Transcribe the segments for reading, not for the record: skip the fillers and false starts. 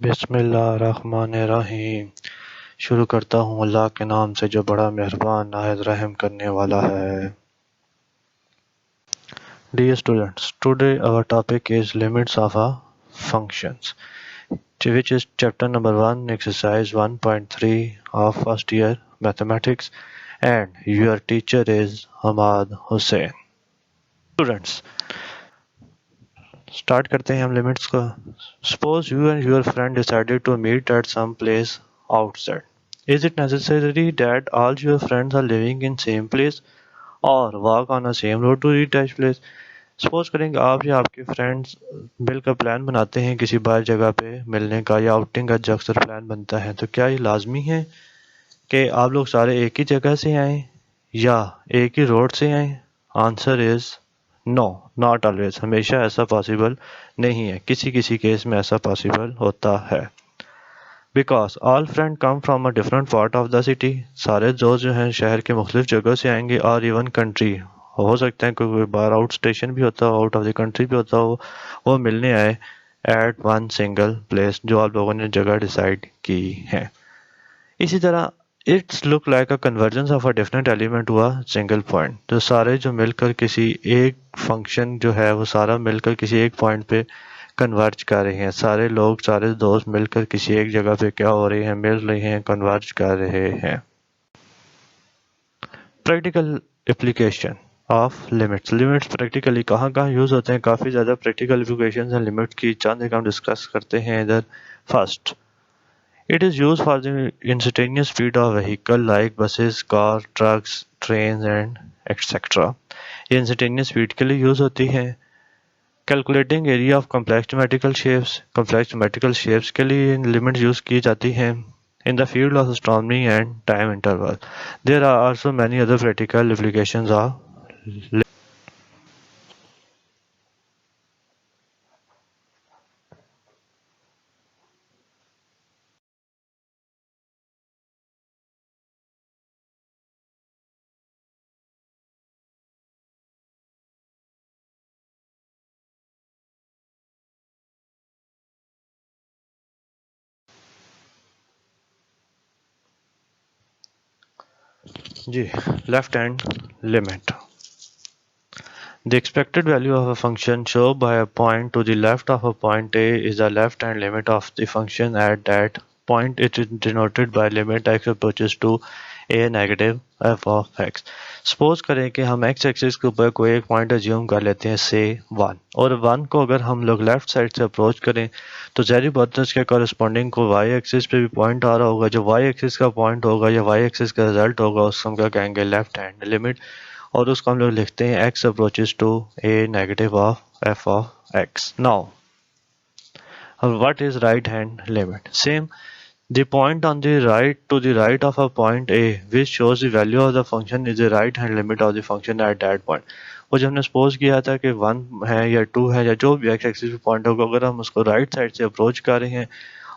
बिस्मिल्लाहिर्रहमानिर्रहीम। शुरू करता हूँ अल्लाह के नाम से जो बड़ा मेहरबान नाहिद रहम करने वाला है। Dear students, today our topic is limits of a functions, which is chapter number 1, exercise 1.3 of first year mathematics, and your teacher is Hamad Hussain. Students, start करते हैं हम लिमिट्स को। Suppose you and your friend decided to meet at some place outside. Is it necessary that all your friends are living in same place or walk on the same road to reach that place? Suppose करेंगे आप या आपके friends मिलकर plan बनाते हैं किसी बाहर जगह पे मिलने का या आउटिंग का जो अक्सर प्लान बनता है, तो क्या ये लाजमी है कि आप लोग सारे एक ही जगह से आएँ या एक ही रोड से आएँ? Answer is no, not always. हमेशा ऐसा पॉसिबल नहीं है, किसी किसी केस में ऐसा पॉसिबल होता है। Because all friend come from a different part of the city. सारे दोस्त जो हैं शहर के मुख्तलिफ जगह से आएंगे, और इवन कंट्री हो सकता है कोई बाहर आउट स्टेशन भी होता हो, आउट ऑफ द कंट्री भी होता हो, वो मिलने आए एट वन सिंगल प्लेस जो आप लोगों ने जगह डिसाइड की है। इसी तरह it's look like a convergence of a different element to a single point. तो सारे जो मिलकर किसी एक फंक्शन जो है वो सारा मिलकर किसी एक पॉइंट पे कन्वर्ज कर रहे हैं। सारे लोग सारे दोस्त मिलकर किसी एक जगह पे क्या हो रहे हैं, मिल रहे हैं, कन्वर्ज कर रहे हैं। Practical application of limits. Limits practically कहाँ कहाँ यूज होते हैं? काफ़ी ज़्यादा प्रैक्टिकल एप्लीकेशन हैं लिमिट की, चंद एक हम डिस्कस करते हैं इधर। First, it is used for the instantaneous speed of vehicle like buses, car, trucks, trains and etc. ये इंस्टेंटेनियस स्पीड के लिए यूज होती है। Calculating area of complex geometrical shapes. Complex geometrical shapes के लिए लिमिट यूज की जाती हैं। In the field of astronomy and time interval, there are also many other practical applications of जी left hand limit. The expected value of a function shown by a point to the left of a point A is the left-hand limit of the function at that point. It is denoted by limit x approaches to a negative f of x. Suppose करें कि हम x axis के ऊपर कोई एक point assume कर लेते हैं, से 1, और 1 को अगर हम लोग लेफ्ट साइड से अप्रोच करें तो ज़ाहिर बात है उसके कॉरस्पॉन्डिंग को y एक्सिस पे भी पॉइंट आ रहा होगा। जो y एक्सिस का पॉइंट होगा या y एक्सिस का रिजल्ट होगा उसको हम क्या कहेंगे? Left hand limit. और उसको हम लोग लिखते हैं x approaches to a negative of f of x. Now, what is right hand limit? Same, the point on the right to the right of a point A which shows the value of the function is the right hand limit of the function at that point. वो जो हमने suppose किया था कि 1 है या 2 है या जो भी x एक्सिस पे पॉइंट होगा, अगर हम उसको राइट साइड से अप्रोच कर रहे हैं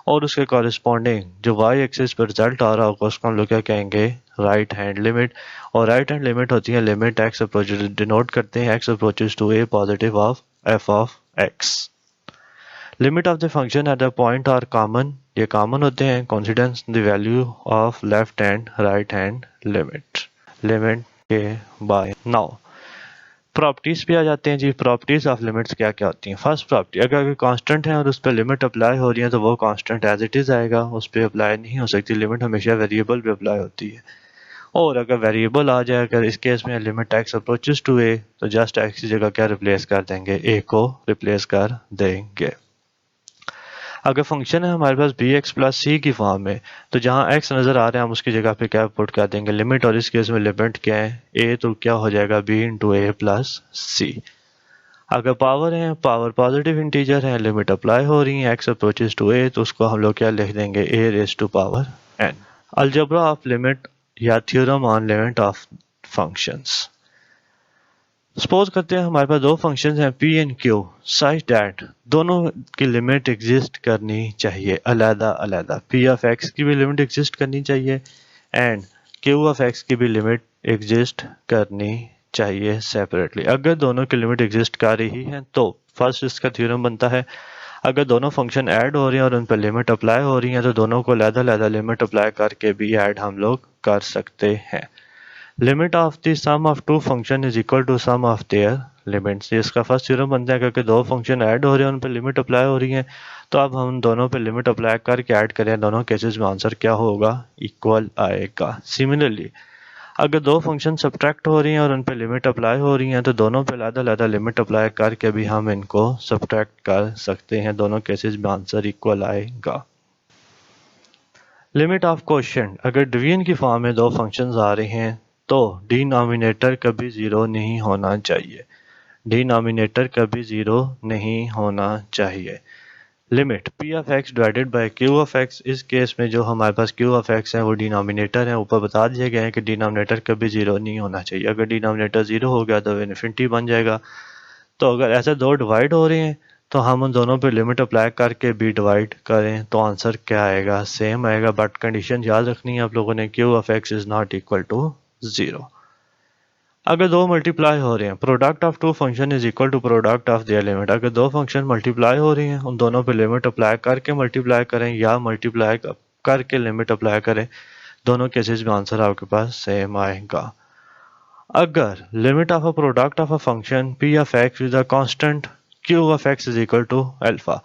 और उसके कॉरस्पॉन्डिंग जो y एक्सिस पर रिजल्ट आ रहा होगा उसको हम लोग क्या कहेंगे? Right hand limit. और राइट हैंड लिमिट होती है लिमिट x अप्रोचेस, डिनोट करते हैं x approaches to a positive of f of x। Limit of the function at the point are common, ये कॉमन होते हैं। Coincidence the value of left hand right hand limit limit के by. Now properties पे आ जाते हैं जी। Properties of limits क्या क्या होती हैं? फर्स्ट प्रॉपर्टी, अगर कांस्टेंट है और उस पर लिमिट अप्लाई हो रही है तो वो कांस्टेंट एज इट इज आएगा, उस पर अप्लाई नहीं हो सकती। लिमिट हमेशा वेरिएबल पे अप्लाई होती है। और अगर वेरिएबल आ जाए, अगर इस केस में limit x approaches to a, तो जस्ट x की जगह क्या रिप्लेस कर देंगे? a को रिप्लेस कर देंगे। अगर फंक्शन है हमारे पास bx प्लस c की फॉर्म में, तो जहां x नजर आ रहा है हम उसकी जगह पे क्या पुट कर देंगे? लिमिट। और इस केस में लिमिट क्या है? a, तो क्या हो जाएगा? b into a plus c। अगर पावर है, पावर पॉजिटिव इंटीजर है, लिमिट अप्लाई हो रही है x अप्रोचेस टू a, तो उसको हम लोग क्या लिख देंगे? a raise to power n। Algebra of limit या theorem on limit of functions. Suppose करते हैं हमारे पास दो फंक्शंस हैं p and q, such that दोनों की लिमिट एग्जिस्ट करनी चाहिए अलग अलग। p ऑफ x की भी लिमिट एग्जिस्ट करनी चाहिए एंड q ऑफ x की भी लिमिट एग्जिस्ट करनी चाहिए सेपरेटली। अगर दोनों की लिमिट एग्जिस्ट कर रही है तो फर्स्ट इसका थ्योरम बनता है। अगर दोनों फंक्शन ऐड हो रहे हैं और उन पर लिमिट अप्लाई हो रही है तो दोनों को अलग-अलग लिमिट अप्लाई करके भी ऐड हम लोग कर सकते हैं। Limit of the sum of two function is equal to sum of their limits. इसका फर्स्ट थ्योरम बनता है क्योंकि दो फंक्शन ऐड हो रहे हैं उन पर लिमिट अप्लाई हो रही है, तो अब हम दोनों पे लिमिट अप्लाई करके ऐड करें, दोनों केसेस में आंसर क्या होगा, इक्वल आएगा। सिमिलरली अगर दो फंक्शन सब्ट्रैक्ट हो रही हैं और उन पे लिमिट अप्लाई हो रही हैं तो दोनों पे अलग-अलग लिमिट अप्लाई करके भी हम इनको सब्ट्रैक्ट कर सकते हैं, दोनों केसेस में आंसर इक्वल आएगा। लिमिट ऑफ कोशेंट, अगर डिवीजन की फॉर्म में दो फंक्शंस आ रहे हैं तो डिनोमिनेटर कभी ज़ीरो नहीं होना चाहिए, डिनोमिनेटर कभी ज़ीरो नहीं होना चाहिए। Limit P of x divided by Q of x, इस केस में जो हमारे पास क्यू ऑफ एक्स है वो डिनोमिनेटर है, ऊपर बता दिया गया है कि डिनोमिनेटर कभी ज़ीरो नहीं होना चाहिए। अगर डिनोमिनेटर ज़ीरो हो गया तो इन्फिनिटी बन जाएगा। तो अगर ऐसे दो डिवाइड हो रहे हैं तो हम उन दोनों पे लिमिट अप्लाई करके भी डिवाइड करें तो आंसर क्या आएगा, सेम आएगा, बट कंडीशन याद रखनी है आप लोगों ने, q of x is not equal to zero. अगर दो मल्टीप्लाई हो रहे हैं, product of two function is equal to product of their limit, अगर दो फंक्शन मल्टीप्लाई हो रही हैं उन दोनों पे लिमिट अप्लाई करके मल्टीप्लाई करें या मल्टीप्लाई करके लिमिट अप्लाई करें, दोनों केसेस में आंसर आपके पास सेम आएगा। अगर limit of a product of a function p of x with a constant q of x is equal to alpha,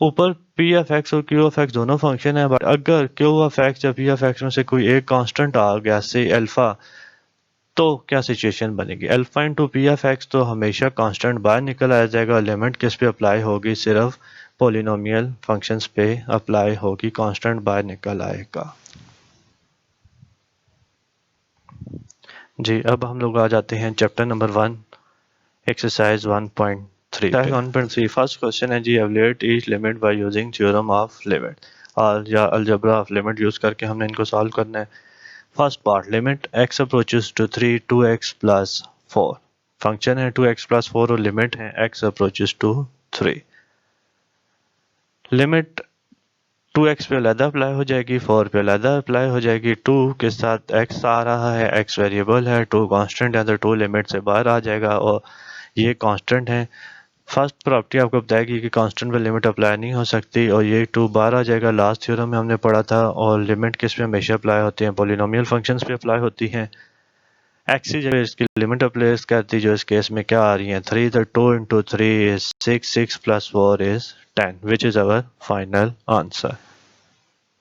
ऊपर पी ऑफ एक्स और क्यू ऑफ एक्स दोनों function है, बट अगर q of x या p of x में से कोई एक कांस्टेंट आ गया से अल्फा, तो क्या सिचुएशन बनेगी, alpha into P of x तो हमेशा कांस्टेंट बाहर निकल आ जाएगा, लिमिट किस पे अप्लाई होगी, सिर्फ पॉलिनोमियल फंक्शंस पे अप्लाई होगी, कांस्टेंट बाहर निकल आएगा। जी अब हम लोग आ जाते हैं chapter number 1 exercise 1.3। 1.3 first question है जी, evaluate each limit by using theorem of limit, और या अलजेब्रा ऑफ लिमिट यूज करके हमने इनको सॉल्व करना है। First part, limit x approaches to 3 2x plus 4, function है 2x प्लस 4 और लिमिट है x approaches to 3। Limit 2x पे अलग अप्लाई हो जाएगी, 4 पे अलग अप्लाई हो जाएगी, 2 के साथ x आ रहा है, x वेरिएबल है, 2 कांस्टेंट है तो 2 लिमिट से बाहर आ जाएगा और ये कांस्टेंट है। फर्स्ट प्रॉपर्टी आपको बताएगी कि कांस्टेंट पे लिमिट अप्लाई नहीं हो सकती और ये 2 बाहर आ जाएगा, लास्ट थ्योरम में हमने पढ़ा था। और लिमिट किस पे हमेशा अप्लाई होती है, पॉलिनोमियल फंक्शंस पे अप्लाई होती हैं। एक्स की जगह इसकी लिमिट अप्लाई करती जो इस केस में क्या आ रही है 3, तो 2 into 3 is 6, 6 plus 4 is 10, which is our final answer.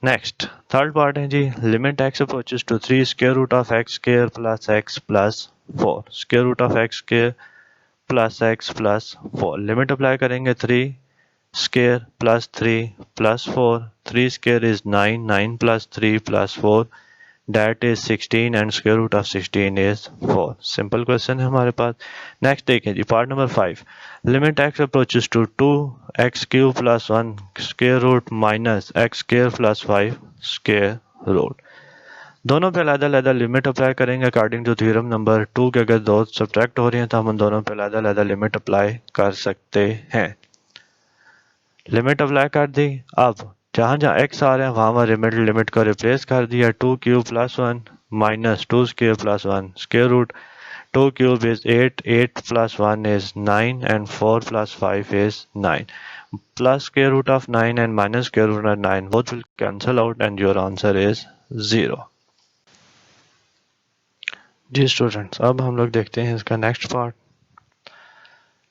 Next third part है जी, limit x approaches to 3 square root of x square plus x plus 4, square root of x square plus x plus 4, limit apply करेंगे 3 square plus 3 plus 4, 3 square is 9, 9 plus 3 plus 4 that is 16 and square root of 16 is 4। Simple question है हमारे पास। Next देखें जी, part number 5, limit x approaches to 2x cube plus 1 square root minus x square plus 5 square root, दोनों पे अलग-अलग limit apply करेंगे according to theorem number 2 के। अगर दो सब्ट्रैक्ट हो रही हैं तो हम उन दोनों पे अलग-अलग लिमिट अप्लाई कर सकते हैं। लिमिट अप्लाई कर दी, अब जहाँ जहाँ x आ रहे हैं वहाँ लिमिट को रिप्लेस कर दिया, 2 cube plus 1 minus 2 square plus 1 square root, 2 cube is 8, 8 plus 1 is 9 and 4 plus 5 is 9, plus square root of 9 and minus square root of 9 both will cancel out and your answer is 0। जी students, अब हम लोग देखते हैं इसका next part,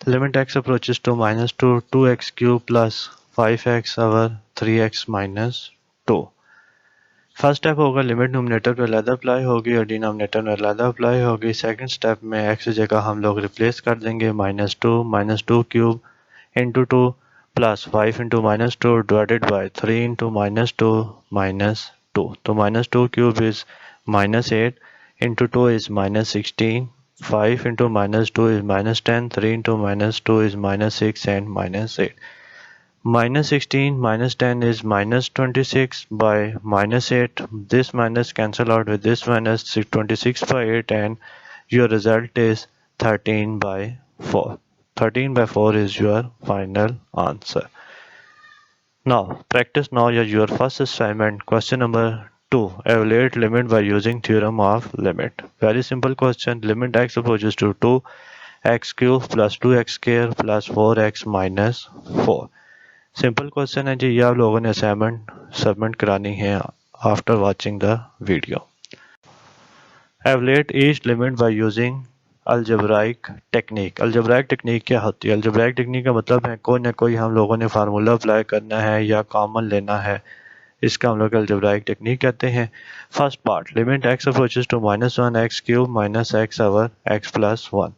limit x approaches to minus 2 2x cube plus 5x over 3x minus 2। First step होगा limit nominator पे अलग अप्लाई होगी और डिनोमिनेटर में अलग अप्लाई होगी। सेकंड स्टेप में x की जगह हम लोग रिप्लेस कर देंगे, minus 2 cube into 2 plus 5 into minus 2 divided by 3 into minus 2 minus 2, तो minus 2 cube is minus 8 into 2 is minus 16, 5 into minus 2 is minus 10, 3 into minus 2 is minus 6 and minus 8. Minus 16 minus 10 is minus 26 by minus 8. This minus cancel out with this minus 26 by 8 and your result is 13 by 4. 13 by 4 is your final answer. Now practice now your first assignment, question number 2, evaluate limit by using theorem of limit. Very simple question, limit x approaches to 2x cube plus 2x square plus 4x minus 4. Simple question है जी, ये आप लोगों ने assignment submit करानी है after watching the video. Evaluate each limit by using algebraic technique. Algebraic technique क्या होती है? अलजेब्राइक टेक्निक का मतलब है कोई ना कोई हम लोगों ने फार्मूला अप्लाई करना है या कॉमन लेना है, इसका हम लोग अलजेब्राइक टेक्निक कहते हैं। First part, limit x approaches to -1 x cube minus x over x plus 1।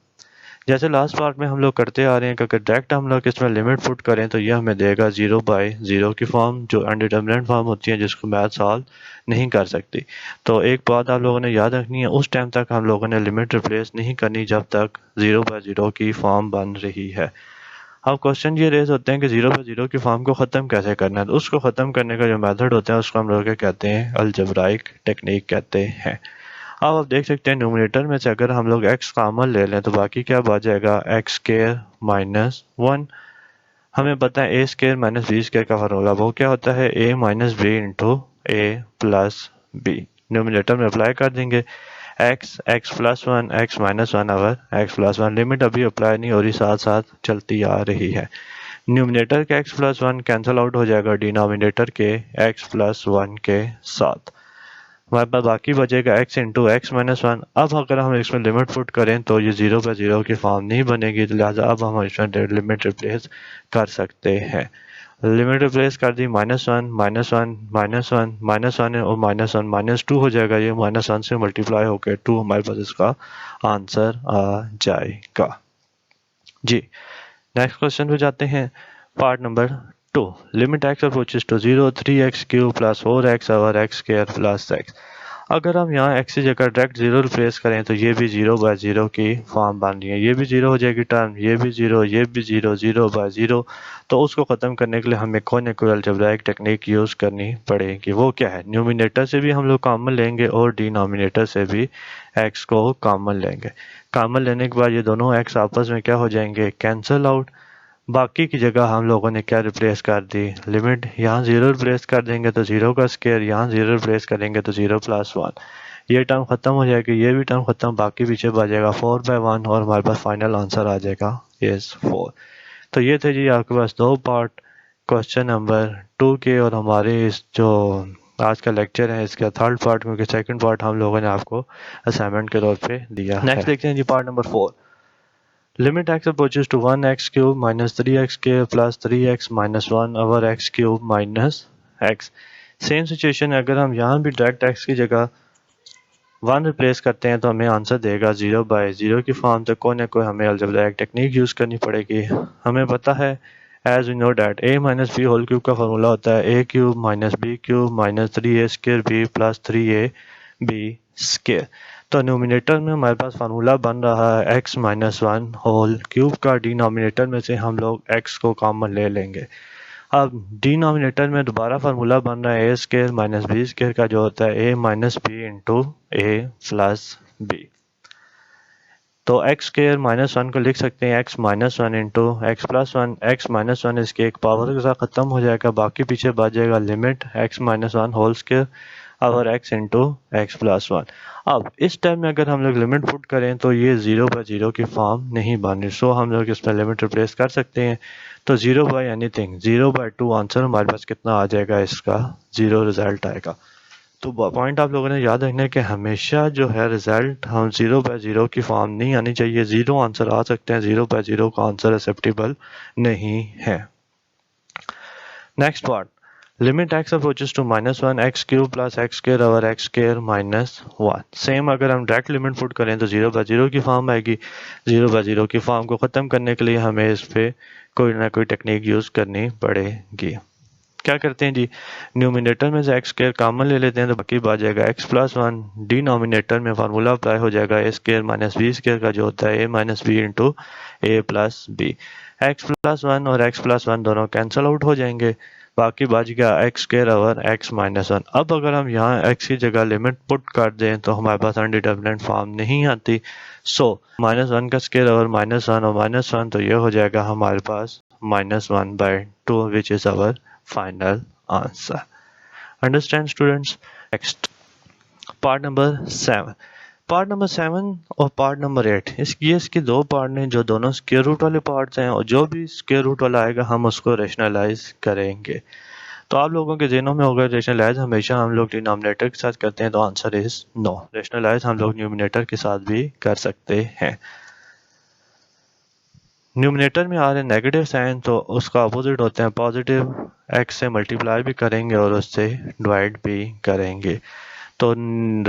जैसे लास्ट पार्ट में हम लोग करते आ रहे हैं कि अगर डायरेक्ट हम लोग इसमें लिमिट पुट करें तो ये हमें देगा 0/0 की फॉर्म, जो अनडिटरमिनेट फॉर्म होती है जिसको मैथ सॉल्व नहीं कर सकती। तो एक बात आप लोगों ने याद रखनी है, उस टाइम तक हम लोगों ने लिमिट रिप्लेस नहीं करनी जब तक 0/0 की फॉर्म बन रही है। अब क्वेश्चन ये रेज होते हैं कि 0/0 की फॉर्म को ख़त्म कैसे करना है। तो उसको ख़त्म करने का जो मेथड होता है उसको हम लोग क्या कहते हैं? अलजेब्राइक टेक्निक कहते हैं। अब आप देख सकते हैं न्यूमरेटर में से अगर हम लोग x कॉमन ले लें तो बाकी क्या बच जाएगा? x square minus 1। हमें पता है a square minus b square का फार्मूला वो क्या होता है? a minus b into a plus b. Numerator में अप्लाई कर देंगे x plus 1 x minus 1 over x plus 1। Limit अभी अप्लाई नहीं हो रही, साथ साथ चलती आ रही है। न्यूमरेटर के x प्लस 1 कैंसिल आउट हो जाएगा डिनोमिनेटर के x प्लस 1 के साथ। हमारे पास बाकी बचेगा x इंटू एक्स माइनस 1। अब अगर हम इसमें लिमिट पुट करें तो ये 0/0 की फॉर्म नहीं बनेगी, तो लिहाजा अब हम इसमें लिमिट रिप्लेस कर सकते हैं। लिमिट रिप्लेस कर दी -1 -1 -1 -1 और -1 -2 हो जाएगा। ये -1 से मल्टीप्लाई होकर 2 हमारे पास इसका आंसर आ जाएगा जी। नेक्स्ट क्वेश्चन पे जाते हैं, part number 2। Limit x approaches to 0 3x क्यूब plus 4x over x square plus x। अगर हम यहाँ x की जगह डायरेक्ट 0 रिप्लेस करें तो ये भी 0/0 की फॉर्म बन रही है। ये भी 0 हो जाएगी टर्म, ये भी 0, ये भी 0, 0/0। तो उसको ख़त्म करने के लिए हमें कोई ना कोई अलजेब्राइक टेक्निक यूज़ करनी पड़ेगी। वो क्या है? न्यूमिनेटर से भी हम लोग कॉमन लेंगे और डिनोमिनेटर से भी x को कॉमन लेंगे। कॉमन लेने के बाद ये दोनों x आपस में क्या हो जाएंगे? Cancel out. बाकी की जगह हम लोगों ने क्या रिप्लेस कर दी? लिमिट यहाँ 0 रिप्लेस कर देंगे तो 0 का स्क्वायर, यहाँ 0 रिप्लेस करेंगे तो 0 प्लस 1। ये टर्म खत्म हो जाएगी, ये भी टर्म खत्म, बाकी पीछे बचेगा 4/1 और हमारे पास फाइनल आंसर आ जाएगा इज 4। तो ये थे जी आपके पास 2 पार्ट क्वेश्चन नंबर 2 के, और हमारे इस जो आज का लेक्चर है इसका 3rd पार्ट, क्योंकि 2nd पार्ट हम लोगों ने आपको असाइनमेंट के तौर पे दिया। नेक्स्ट देखते हैं जी part number 4। Limit x approaches to 1x cube minus 3x square plus 3x minus 1 over x cube minus x। Same situation है, अगर हम यहाँ भी डायरेक्ट x की जगह 1 रिप्लेस करते हैं तो हमें आंसर देगा 0/0 की फॉर्म। तो कोई ना कोई हमें अलजेब्राइक टेक्निक यूज़ करनी पड़ेगी। हमें पता है as we know that a minus b whole cube का फार्मूला होता है a cube minus b cube minus 3a square b plus 3ab square. तो न्यूमिनेटर में हमारे पास फार्मूला बन रहा है x माइनस 1 होल क्यूब का। डिनोमिनेटर में से हम लोग x को कॉमन ले लेंगे। अब डिनोमिनेटर में दोबारा फार्मूला बन रहा है a square minus b square का, जो होता है a minus b into a plus b. तो x स्क्र माइनस 1 को लिख सकते हैं x minus 1 into x plus 1। x minus 1 इसके एक पावर के साथ ख़त्म हो जाएगा, बाकी पीछे बच जाएगा limit x minus 1 whole square और x इंटू एक्स प्लस 1। अब इस टाइम में अगर हम लोग लिमिट पुट करें तो ये 0/0 की फॉर्म नहीं बन रही, सो हम लोग इसमें लिमिट रिप्लेस कर सकते हैं। तो 0/एनीथिंग 0/2 आंसर हमारे पास कितना आ जाएगा? इसका 0 रिजल्ट आएगा। तो पॉइंट आप लोगों ने याद रखना है कि हमेशा जो है रिजल्ट हम 0/0 की फॉर्म नहीं आनी चाहिए। 0 आंसर आ सकते हैं, 0/0 का आंसर एक्सेप्टेबल नहीं है। Next part, limit x approaches to -1 x cube plus x square over x square minus 1। Same अगर हम डायरेक्ट लिमिट पुट करें तो 0/0 की फॉर्म आएगी। 0/0 की फॉर्म को ख़त्म करने के लिए हमें इस पर कोई ना कोई टेक्निक यूज़ करनी पड़ेगी। क्या करते हैं जी, न्यूमिनेटर में से एक्स स्क्र कॉमन ले लेते हैं तो बाकी बच जाएगा x प्लस 1। डिनोमिनेटर में फार्मूला अप्लाई हो जाएगा a square minus b square का, जो होता है a minus b into a plus b. X plus 1 और x प्लस 1 दोनों कैंसिल आउट हो जाएंगे, बाकी बच गया x square over x minus 1। अब अगर हम यहाँ x की जगह लिमिट पुट कर दें तो हमारे पास अनडिटरमिनेट फॉर्म नहीं आती। सो -1 का स्क्र ओवर -1 और -1, तो ये हो जाएगा हमारे पास -1/2 which is our final answer. Understand students? Next part number 7। Part number 7 और पार्ट नंबर 8 इसके दो पार्ट हैं जो दोनों स्क्वायर रूट वाले पार्ट्स हैं, और जो भी स्क्वायर रूट वाला आएगा हम उसको रेशनलाइज करेंगे। तो आप लोगों के ज़हनों में होगा रेशनलाइज हमेशा हम लोग डिनोमिनेटर के साथ करते हैं, तो आंसर इज नो। रेशनलाइज हम लोग न्यूमिनेटर के साथ भी कर सकते हैं। न्यूमिनेटर में आ रहे नेगेटिव साइन तो उसका अपोजिट होते हैं पॉजिटिव। एक्स से मल्टीप्लाई भी करेंगे और उससे डिवाइड भी करेंगे। तो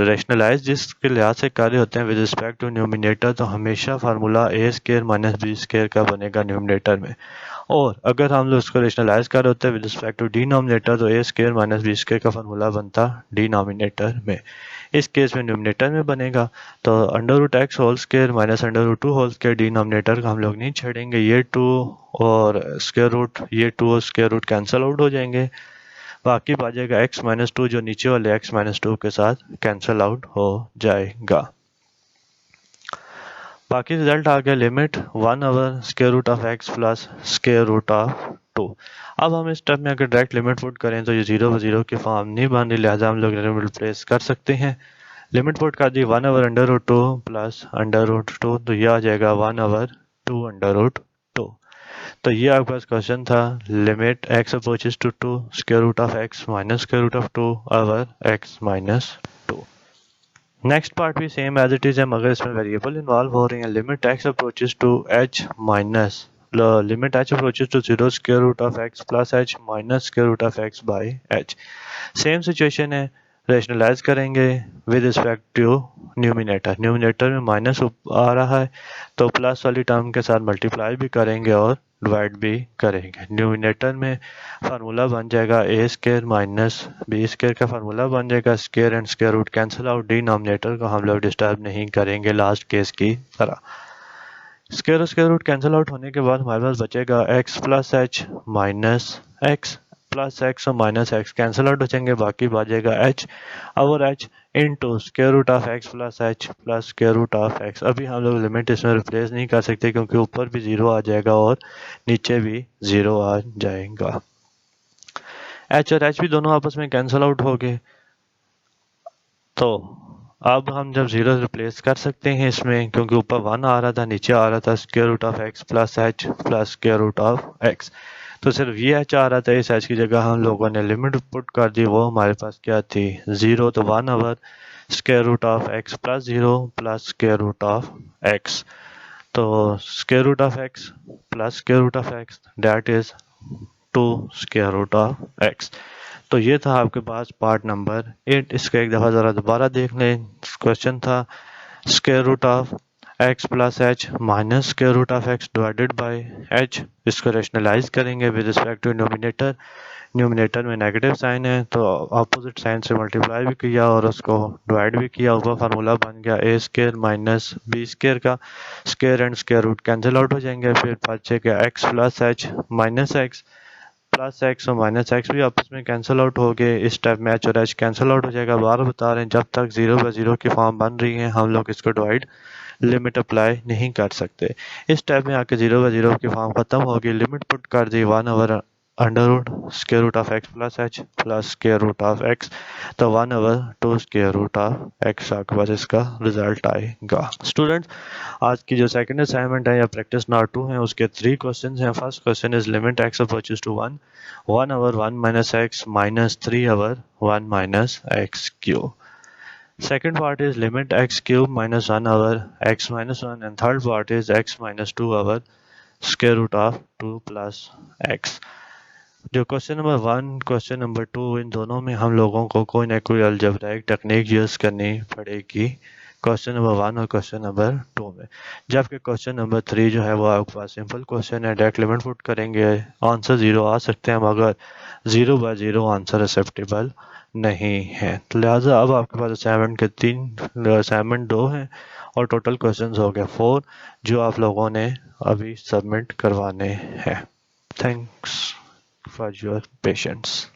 रेशनलाइज जिसके लिहाज से कार्य होते हैं विद रिस्पेक्ट टू न्यूमिनेटर, तो हमेशा फार्मूला ए स्केयर माइनस बी स्केयर का बनेगा न्यूमिनेटर में। और अगर हम लोग उसको रेशनलाइज कर रहे होते हैं विद रिस्पेक्ट टू डिनोमिनेटर, तो a square minus b square का फार्मूला बनता डिनोमिनेटर में। इस केस में न्यूमिनेटर में बनेगा तो under root x whole square minus under root 2 whole square. Denominator का हम लोग नहीं छेड़ेंगे, ये 2 और स्केयर रूट, ये 2 और स्केयर रूट कैंसिल आउट हो जाएंगे। बाकी बचेगा x माइनस 2 जो नीचे वाले x माइनस 2 के साथ कैंसिल आउट हो जाएगा। बाकी रिजल्ट आ गया limit 1 over square root of x plus square root of 2। अब हम इस स्टेप में अगर डायरेक्ट लिमिट पुट करें तो ये 0 की फॉर्म नहीं बन रही, लिहाजा हम लोग लिमिट रिप्लेस कर सकते हैं। लिमिट पुट कर दी 1 over under root 2 plus under root 2, तो यह आ जाएगा 1 ओवर 2 अंडर रूट 2। तो ये आपके पास क्वेश्चन था limit x approaches to 2 square root of x minus square root of 2 over x minus 2। Next part भी सेम एज इट इज है, मगर इसमें वेरिएबल इन्वॉल्व हो रही हैं। Limit x approaches to h minus limit h approaches to 0 square root of x plus h minus square root of x by h। Same situation है, rationalise करेंगे with respect to numerator. Numerator में minus आ रहा है तो plus वाली term के साथ मल्टीप्लाई भी करेंगे और डिवाइड भी करेंगे। न्यूमिनेटर में फार्मूला बन जाएगा a square minus b square का फार्मूला बन जाएगा, square and square root cancel out. Denominator को हम लोग डिस्टर्ब नहीं करेंगे लास्ट केस की तरह। स्केयर और स्केयर रूट कैंसिल आउट होने के बाद हमारे पास बचेगा x plus h minus x plus x और माइनस एक्स कैंसिल आउट हो जाएंगे, बाकी बचेगा h और h into square root of x plus h plus square root of x. अभी हम लोग लिमिट इसमें रिप्लेस नहीं कर सकते क्योंकि ऊपर भी 0 आ जाएगा और नीचे भी 0 आ जाएगा। h और h भी दोनों आपस में कैंसिल आउट हो गए, तो अब हम जब 0 रिप्लेस कर सकते हैं इसमें, क्योंकि ऊपर 1 आ रहा था नीचे आ रहा था square root of x plus h plus square root of x, तो सिर्फ ये h आ रहा था। इस h की जगह हम लोगों ने लिमिट पुट कर दी, वो हमारे पास क्या थी 0, तो 1 over square root of x plus 0 plus square root of x. तो square root of x plus square root of x that is 2 square root of x. तो ये था आपके पास पार्ट नंबर 8। इसका एक दफ़ा ज़रा दोबारा देख लें। क्वेश्चन था square root of x plus h minus square root of x divided by h। इसको रेशनलाइज करेंगे with respect to numerator. Numerator में नेगेटिव साइन है तो अपोजिट साइन से मल्टीप्लाई भी किया और उसको डिवाइड भी किया, ऊपर फार्मूला बन गया A square minus B square का। Square and square root cancel out हो जाएंगे, फिर बचेगा x plus h minus x plus x और माइनस एक्स भी आपस में कैंसिल आउट हो गए। इस टाइप में एच और एच कैंसिल आउट हो जाएगा। बार बता रहे हैं जब तक 0/0 की फॉर्म बन रही है हम लोग इसको डिवाइड लिमिट अप्लाई नहीं कर सकते। इस टाइप में आके 0/0 की फॉर्म खत्म होगी, लिमिट पुट कर दी 1 over under root square root of x plus h plus square root of x, तो 1 over 2 square root of x आपके पास इसका रिजल्ट आएगा। स्टूडेंट्स, आज की जो सेकंड असाइनमेंट है या प्रैक्टिस नंबर 2 है उसके 3 क्वेश्चंस हैं। First question is limit x approaches to 1 over 1 minus x minus 3 over 1 minus x cube. Second part is limit x cube minus 1 over x minus 1, and third part is x minus 2 over square root of 2 plus x। जो question number 1 question number 2 इन दोनों में हम लोगों को कोई ना कोई algebraic technique use करनी पड़ेगी, क्वेश्चन नंबर 1 और क्वेश्चन नंबर 2 में। जबकि क्वेश्चन नंबर 3 जो है वो आपके पास सिंपल क्वेश्चन है, डायरेक्ट लिमिट पुट करेंगे आंसर 0 आ सकते हैं, मगर 0/0 आंसर एक्सेप्टेबल नहीं है। तो लिहाजा अब आपके पास असाइनमेंट 2 हैं और टोटल क्वेश्चंस हो गए 4 जो आप लोगों ने अभी सबमिट करवाने हैं। Thanks for your patience.